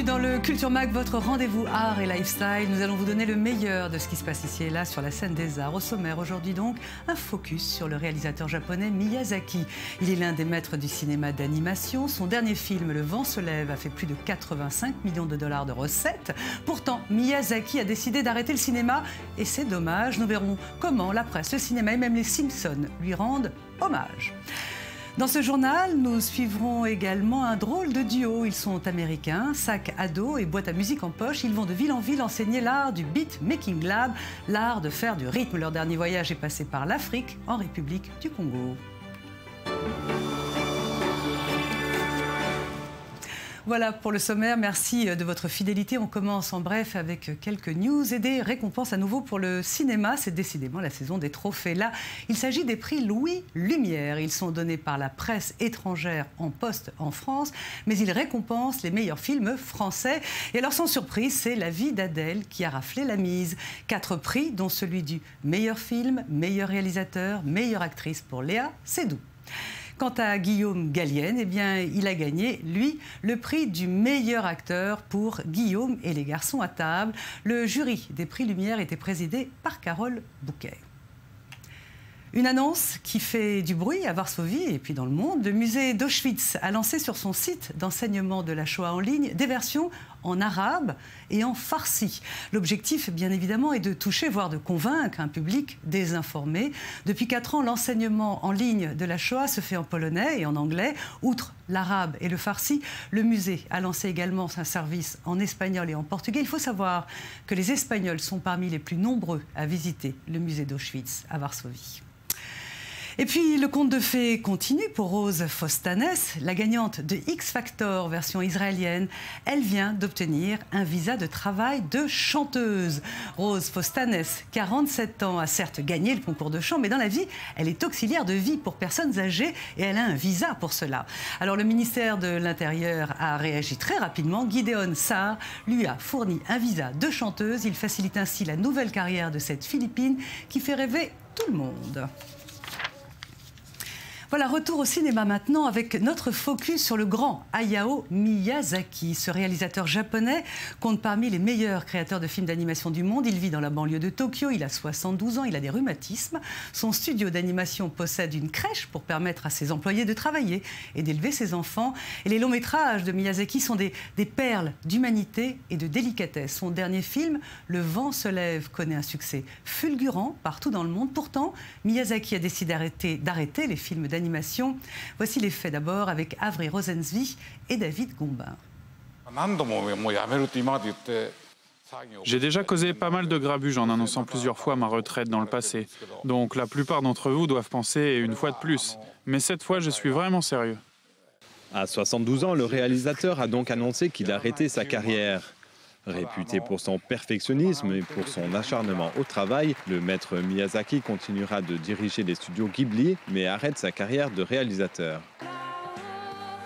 dans le Culture Mag, votre rendez-vous art et lifestyle. Nous allons vous donner le meilleur de ce qui se passe ici et là sur la scène des arts. Au sommaire aujourd'hui donc, un focus sur le réalisateur japonais Miyazaki. Il est l'un des maîtres du cinéma d'animation. Son dernier film, Le vent se lève, a fait plus de 85 millions de dollars de recettes. Pourtant, Miyazaki a décidé d'arrêter le cinéma et c'est dommage. Nous verrons comment la presse, le cinéma et même les Simpsons lui rendent hommage. Dans ce journal, nous suivrons également un drôle de duo. Ils sont américains, sac à dos et boîte à musique en poche. Ils vont de ville en ville enseigner l'art du beat making lab, l'art de faire du rythme. Leur dernier voyage est passé par l'Afrique, en République du Congo. Voilà pour le sommaire, merci de votre fidélité. On commence en bref avec quelques news et des récompenses à nouveau pour le cinéma. C'est décidément la saison des trophées. Là, il s'agit des prix Louis Lumière. Ils sont donnés par la presse étrangère en poste en France, mais ils récompensent les meilleurs films français. Et alors sans surprise, c'est La vie d'Adèle qui a raflé la mise. 4 prix, dont celui du meilleur film, meilleur réalisateur, meilleure actrice pour Léa Seydoux. Quant à Guillaume Gallienne, eh bien, il a gagné, lui, le prix du meilleur acteur pour Guillaume et les garçons à table. Le jury des prix Lumière était présidé par Carole Bouquet. Une annonce qui fait du bruit à Varsovie et puis dans le monde. Le musée d'Auschwitz a lancé sur son site d'enseignement de la Shoah en ligne des versions en arabe et en farsi. L'objectif, bien évidemment, est de toucher, voire de convaincre un public désinformé. Depuis 4 ans, l'enseignement en ligne de la Shoah se fait en polonais et en anglais. Outre l'arabe et le farsi, le musée a lancé également un service en espagnol et en portugais. Il faut savoir que les Espagnols sont parmi les plus nombreux à visiter le musée d'Auschwitz à Varsovie. Et puis, le conte de fées continue pour Rose Fostanes, la gagnante de X Factor version israélienne. Elle vient d'obtenir un visa de travail de chanteuse. Rose Fostanes, 47 ans, a certes gagné le concours de chant, mais dans la vie, elle est auxiliaire de vie pour personnes âgées et elle a un visa pour cela. Alors, le ministère de l'Intérieur a réagi très rapidement. Gideon Saar lui a fourni un visa de chanteuse. Il facilite ainsi la nouvelle carrière de cette Philippine qui fait rêver tout le monde. Voilà, retour au cinéma maintenant avec notre focus sur le grand Hayao Miyazaki. Ce réalisateur japonais compte parmi les meilleurs créateurs de films d'animation du monde. Il vit dans la banlieue de Tokyo, il a 72 ans, il a des rhumatismes. Son studio d'animation possède une crèche pour permettre à ses employés de travailler et d'élever ses enfants. Et les longs métrages de Miyazaki sont des perles d'humanité et de délicatesse. Son dernier film, Le vent se lève, connaît un succès fulgurant partout dans le monde. Pourtant, Miyazaki a décidé d'arrêter les films d'animation. Voici les faits d'abord avec Avery Rosenzweig et David Gombin. J'ai déjà causé pas mal de grabuge en annonçant plusieurs fois ma retraite dans le passé. Donc la plupart d'entre vous doivent penser une fois de plus. Mais cette fois, je suis vraiment sérieux. À 72 ans, le réalisateur a donc annoncé qu'il arrêtait sa carrière. Réputé pour son perfectionnisme et pour son acharnement au travail, le maître Miyazaki continuera de diriger les studios Ghibli, mais arrête sa carrière de réalisateur.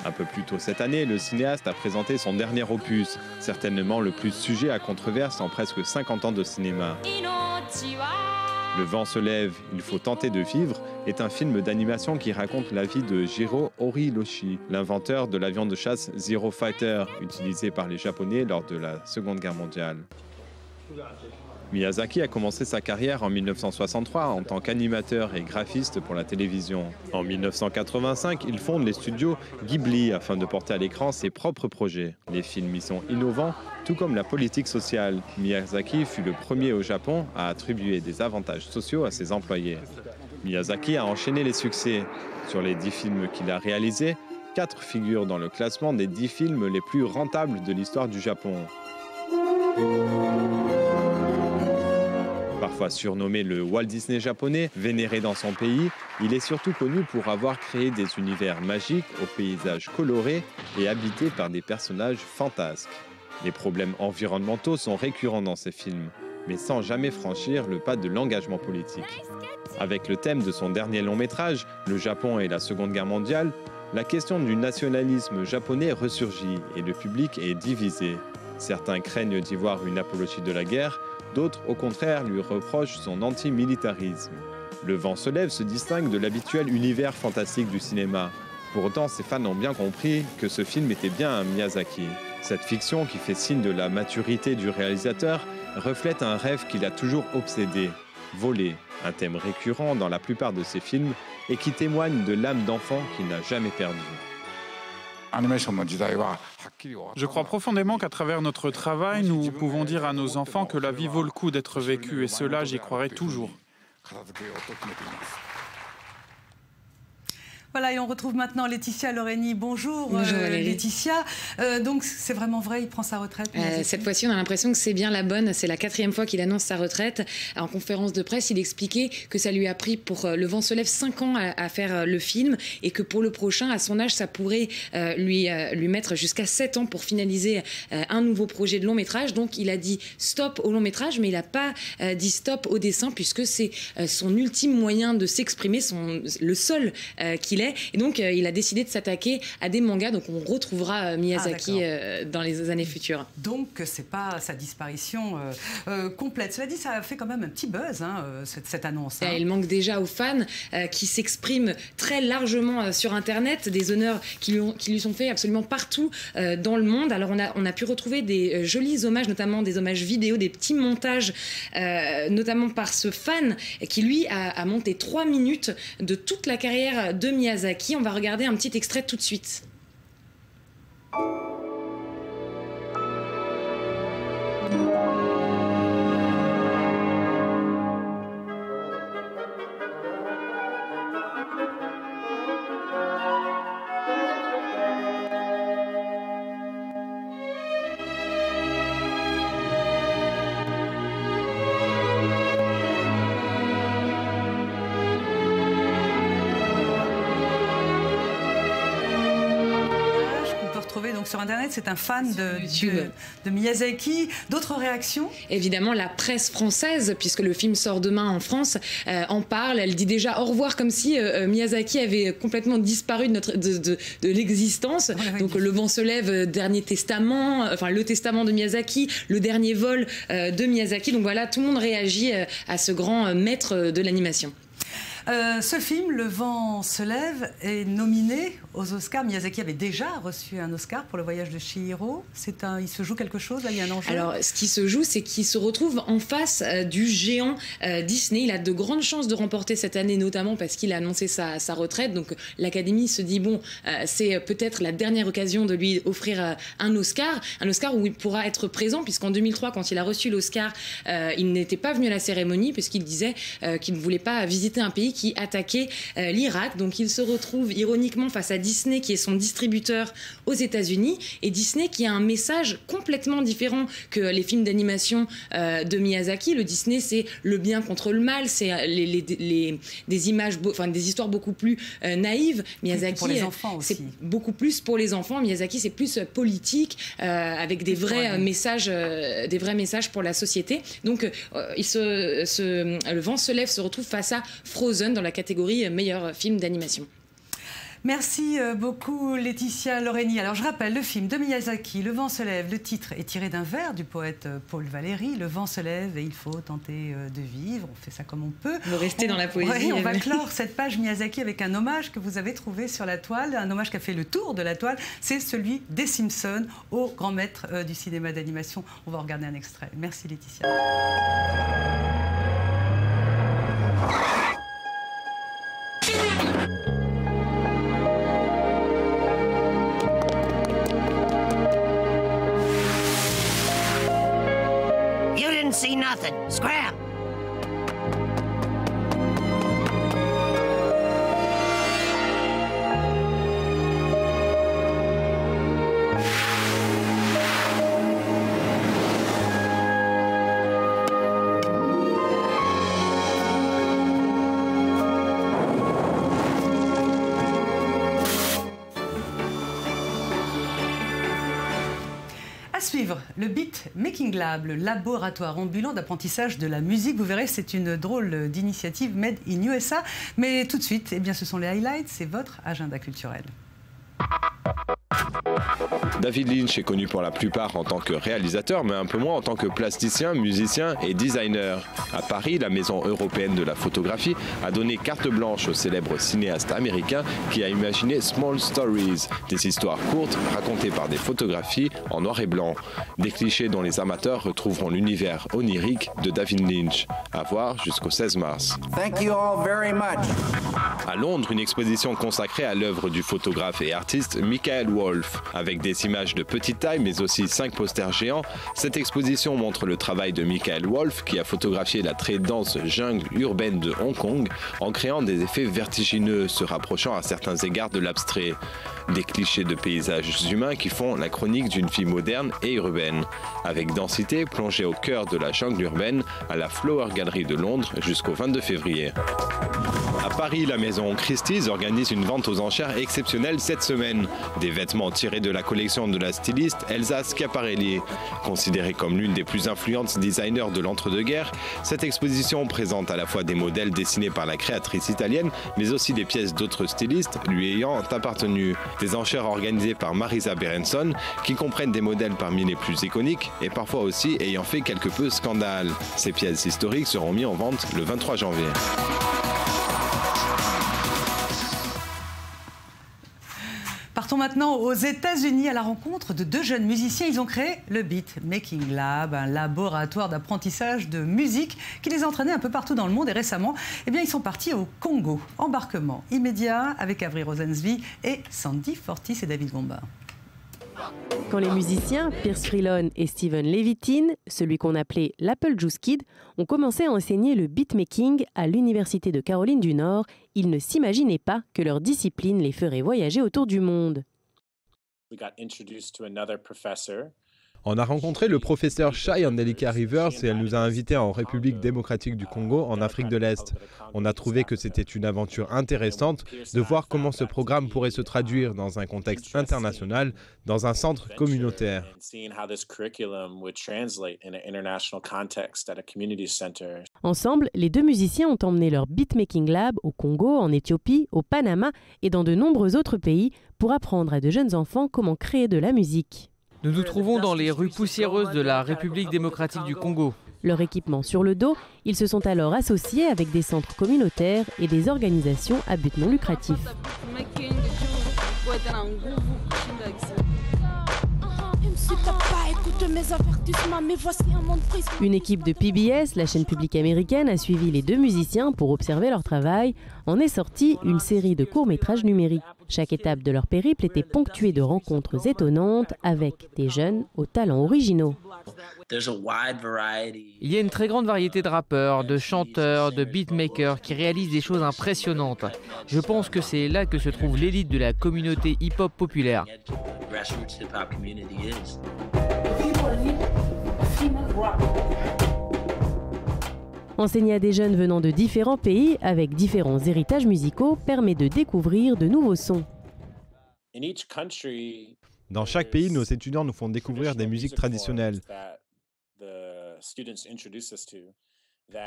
Un peu plus tôt cette année, le cinéaste a présenté son dernier opus, certainement le plus sujet à controverse en presque 50 ans de cinéma. Le vent se lève, il faut tenter de vivre est un film d'animation qui raconte la vie de Jiro Horihiroshi, l'inventeur de l'avion de chasse Zero Fighter, utilisé par les Japonais lors de la Seconde Guerre mondiale. Miyazaki a commencé sa carrière en 1963 en tant qu'animateur et graphiste pour la télévision. En 1985, il fonde les studios Ghibli afin de porter à l'écran ses propres projets. Les films y sont innovants, tout comme la politique sociale. Miyazaki fut le premier au Japon à attribuer des avantages sociaux à ses employés. Miyazaki a enchaîné les succès. Sur les 10 films qu'il a réalisés, 4 figurent dans le classement des 10 films les plus rentables de l'histoire du Japon. Parfois surnommé le Walt Disney japonais, vénéré dans son pays, il est surtout connu pour avoir créé des univers magiques aux paysages colorés et habités par des personnages fantasques. Les problèmes environnementaux sont récurrents dans ses films, mais sans jamais franchir le pas de l'engagement politique. Avec le thème de son dernier long métrage, le Japon et la Seconde Guerre mondiale, la question du nationalisme japonais ressurgit et le public est divisé. Certains craignent d'y voir une apologie de la guerre, d'autres, au contraire, lui reprochent son antimilitarisme. Le vent se lève se distingue de l'habituel univers fantastique du cinéma. Pourtant, ses fans ont bien compris que ce film était bien un Miyazaki. Cette fiction, qui fait signe de la maturité du réalisateur, reflète un rêve qu'il a toujours obsédé, voler, un thème récurrent dans la plupart de ses films et qui témoigne de l'âme d'enfant qu'il n'a jamais perdue. Je crois profondément qu'à travers notre travail, nous pouvons dire à nos enfants que la vie vaut le coup d'être vécue, et cela, j'y croirai toujours. Voilà, et on retrouve maintenant Laetitia Loreni. Bonjour, Bonjour Laetitia. Donc c'est vraiment vrai, il prend sa retraite cette fois-ci, on a l'impression que c'est bien la bonne. C'est la 4e fois qu'il annonce sa retraite. En conférence de presse, il expliquait que ça lui a pris pour Le vent se lève 5 ans à faire le film et que pour le prochain, à son âge, ça pourrait lui mettre jusqu'à 7 ans pour finaliser un nouveau projet de long métrage. Donc il a dit stop au long métrage, mais il n'a pas dit stop au dessin, puisque c'est son ultime moyen de s'exprimer, le seul qu'il est. Et donc il a décidé de s'attaquer à des mangas. Donc on retrouvera Miyazaki dans les années futures. Donc c'est pas sa disparition complète. Cela dit, ça a fait quand même un petit buzz, cette annonce. Il manque déjà aux fans qui s'expriment très largement sur Internet, des honneurs qui lui sont faits absolument partout dans le monde. Alors on a pu retrouver des jolis hommages, notamment des hommages vidéo, des petits montages, notamment par ce fan qui lui a monté 3 minutes de toute la carrière de Miyazaki. On va regarder un petit extrait tout de suite. Donc sur Internet, c'est un fan de Miyazaki. D'autres réactions? Évidemment, la presse française, puisque le film sort demain en France, en parle. Elle dit déjà au revoir, comme si Miyazaki avait complètement disparu de l'existence. Donc Le vent se lève, dernier testament, enfin le testament de Miyazaki, le dernier vol de Miyazaki. Donc voilà, tout le monde réagit à ce grand maître de l'animation. Ce film, Le vent se lève, est nominé aux Oscars. Miyazaki avait déjà reçu un Oscar pour Le voyage de Chihiro. Il se joue quelque chose, là, il y a un enjeu? Alors, ce qui se joue, c'est qu'il se retrouve en face du géant Disney. Il a de grandes chances de remporter cette année, notamment parce qu'il a annoncé sa retraite. Donc, l'Académie se dit, bon, c'est peut-être la dernière occasion de lui offrir un Oscar où il pourra être présent, puisqu'en 2003, quand il a reçu l'Oscar, il n'était pas venu à la cérémonie, puisqu'il disait qu'il ne voulait pas visiter un pays qui attaquait l'Irak. Donc il se retrouve ironiquement face à Disney, qui est son distributeur aux États-Unis, et Disney qui a un message complètement différent que les films d'animation de Miyazaki. Le Disney, c'est le bien contre le mal, c'est des images, des histoires beaucoup plus naïves. Miyazaki, c'est beaucoup plus pour les enfants. Miyazaki, c'est plus politique, avec des vrais messages pour la société. Donc Le vent se lève se retrouve face à Frozen dans la catégorie meilleur film d'animation. Merci beaucoup Laetitia Loreni. Alors je rappelle le film de Miyazaki, Le vent se lève. Le titre est tiré d'un vers du poète Paul Valéry. Le vent se lève et il faut tenter de vivre. On fait ça comme on peut. Vous restez dans la poésie. On va clore cette page Miyazaki avec un hommage que vous avez trouvé sur la toile, un hommage qui a fait le tour de la toile. C'est celui des Simpsons au grand maître du cinéma d'animation. On va regarder un extrait. Merci Laetitia. You didn't see nothing. Scram! Suivre le Beat Making Lab, le laboratoire ambulant d'apprentissage de la musique. Vous verrez, c'est une drôle d'initiative made in USA. Mais tout de suite, eh bien, ce sont les highlights, c'est votre agenda culturel. David Lynch est connu pour la plupart en tant que réalisateur, mais un peu moins en tant que plasticien, musicien et designer. À Paris, la Maison européenne de la photographie a donné carte blanche au célèbre cinéaste américain qui a imaginé Small Stories, des histoires courtes racontées par des photographies en noir et blanc. Des clichés dont les amateurs retrouveront l'univers onirique de David Lynch. À voir jusqu'au 16 mars. Thank you all very much. À Londres, une exposition consacrée à l'œuvre du photographe et artiste Michael Wolff. Avec des images de petite taille, mais aussi 5 posters géants, cette exposition montre le travail de Michael Wolff, qui a photographié la très dense jungle urbaine de Hong Kong en créant des effets vertigineux, se rapprochant à certains égards de l'abstrait. Des clichés de paysages humains qui font la chronique d'une vie moderne et urbaine. Avec densité, plongée au cœur de la jungle urbaine, à la Flower Gallery de Londres jusqu'au 22 février. À Paris, la maison Christie's organise une vente aux enchères exceptionnelle cette semaine. Des vêtements tirés de la collection de la styliste Elsa Schiaparelli. Considérée comme l'une des plus influentes designers de l'entre-deux-guerres, cette exposition présente à la fois des modèles dessinés par la créatrice italienne, mais aussi des pièces d'autres stylistes lui ayant appartenu. Des enchères organisées par Marisa Berenson, qui comprennent des modèles parmi les plus iconiques et parfois aussi ayant fait quelque peu scandale. Ces pièces historiques seront mises en vente le 23 janvier. Partons maintenant aux États-Unis à la rencontre de 2 jeunes musiciens. Ils ont créé le Beat Making Lab, un laboratoire d'apprentissage de musique qui les a entraînés un peu partout dans le monde. Et récemment, ils sont partis au Congo. Embarquement immédiat avec Avery Rosensby et Sandy Fortis et David Gomba. Quand les musiciens Pierce Freelon et Steven Levitin, celui qu'on appelait l'Apple Juice Kid, ont commencé à enseigner le beatmaking à l'Université de Caroline du Nord, ils ne s'imaginaient pas que leur discipline les ferait voyager autour du monde. On a rencontré le professeur Shai Andelika Rivers et elle nous a invités en République démocratique du Congo, en Afrique de l'Est. On a trouvé que c'était une aventure intéressante de voir comment ce programme pourrait se traduire dans un contexte international, dans un centre communautaire. Ensemble, les 2 musiciens ont emmené leur Beatmaking Lab au Congo, en Éthiopie, au Panama et dans de nombreux autres pays pour apprendre à de jeunes enfants comment créer de la musique. Nous nous trouvons dans les rues poussiéreuses de la République démocratique du Congo. Leur équipement sur le dos, ils se sont alors associés avec des centres communautaires et des organisations à but non lucratif. Une équipe de PBS, la chaîne publique américaine, a suivi les 2 musiciens pour observer leur travail. En est sortie une série de courts-métrages numériques. Chaque étape de leur périple était ponctuée de rencontres étonnantes avec des jeunes aux talents originaux. Il y a une très grande variété de rappeurs, de chanteurs, de beatmakers qui réalisent des choses impressionnantes. Je pense que c'est là que se trouve l'élite de la communauté hip-hop populaire. Enseigner à des jeunes venant de différents pays avec différents héritages musicaux permet de découvrir de nouveaux sons. Dans chaque pays, nos étudiants nous font découvrir des musiques traditionnelles.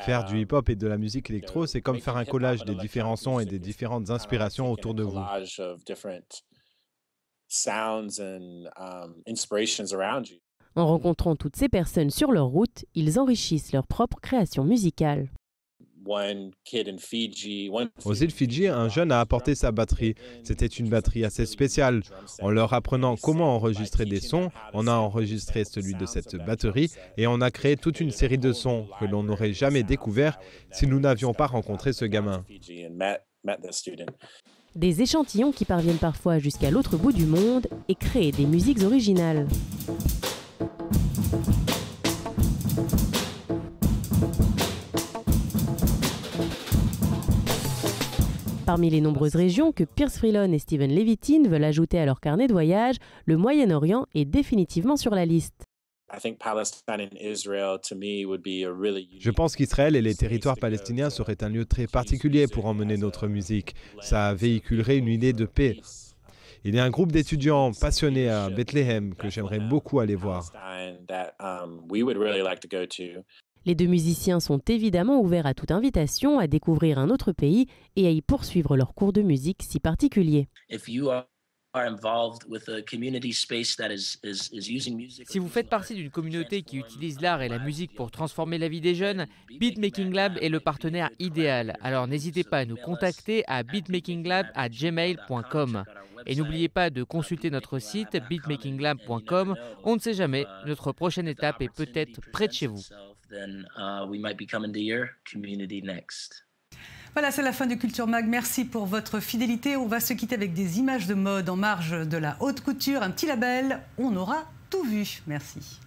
Faire du hip-hop et de la musique électro, c'est comme faire un collage des différents sons et des différentes inspirations autour de vous. En rencontrant toutes ces personnes sur leur route, ils enrichissent leur propre création musicale. Aux îles Fidji, un jeune a apporté sa batterie. C'était une batterie assez spéciale. En leur apprenant comment enregistrer des sons, on a enregistré celui de cette batterie et on a créé toute une série de sons que l'on n'aurait jamais découvert si nous n'avions pas rencontré ce gamin. Des échantillons qui parviennent parfois jusqu'à l'autre bout du monde et créent des musiques originales. Parmi les nombreuses régions que Pierce Freelon et Steven Levitin veulent ajouter à leur carnet de voyage, le Moyen-Orient est définitivement sur la liste. Je pense qu'Israël et les territoires palestiniens seraient un lieu très particulier pour emmener notre musique. Ça véhiculerait une idée de paix. Il y a un groupe d'étudiants passionnés à Bethléem que j'aimerais beaucoup aller voir. Les 2 musiciens sont évidemment ouverts à toute invitation à découvrir un autre pays et à y poursuivre leur cours de musique si particulier. Si vous faites partie d'une communauté qui utilise l'art et la musique pour transformer la vie des jeunes, Beatmaking Lab est le partenaire idéal. Alors n'hésitez pas à nous contacter à beatmakinglab@gmail.com. Et n'oubliez pas de consulter notre site beatmakinglab.com. On ne sait jamais, notre prochaine étape est peut-être près de chez vous. Voilà, c'est la fin de Culture Mag. Merci pour votre fidélité. On va se quitter avec des images de mode en marge de la haute couture. Un petit label, on aura tout vu. Merci.